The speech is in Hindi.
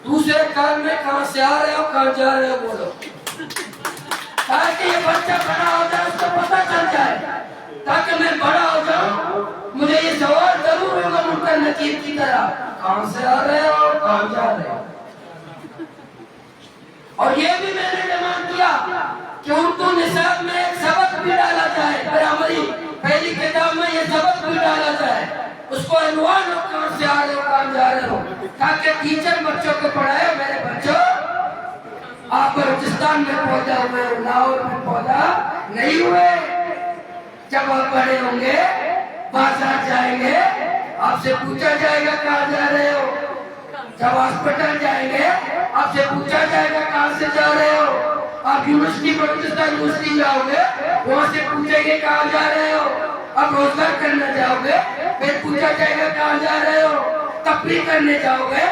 दूसरे काल में कहाँ से आ रहे हो कहाँ जा रहे हो बोलो, ताकि ये बच्चा बड़ा हो जाए उसको पता चल जाए, ताकि मैं बड़ा हो जाऊं मुझे ये सवाल जरूर होगा मुनकर नकीर की तरह, कहाँ से आ रहे हो कहाँ जा रहे हो। और ये भी मैंने डिमांड किया कि उर्दू निसाब में एक सबक भी डाला जाए, प्राइमरी पहली किताब में ये सबक भी डाला जाए, उसको अनुवाद हो कहाँ से आ रहे हो कहाँ जा रहे हो, ताकि टीचर बच्चों को पढ़ाए मेरे बच्चों आप बलूचिस्तान में पौधा हुए, लाहौर में पौधा नहीं हुए। जब आप बड़े होंगे बाजार जाएंगे आपसे पूछा जाएगा कहाँ जा रहे हो, जब हॉस्पिटल जाएंगे आपसे पूछा जाएगा कहाँ से जा रहे हो, आप यूनिवर्सिटी बलूचिस्तान यूनिवर्सिटी जाओगे वहाँ से पूछेंगे कहाँ जा रहे हो, आप रोजगार करने जाओगे फिर पूछा जाएगा कहाँ जा रहे हो, तफरीह करने जाओगे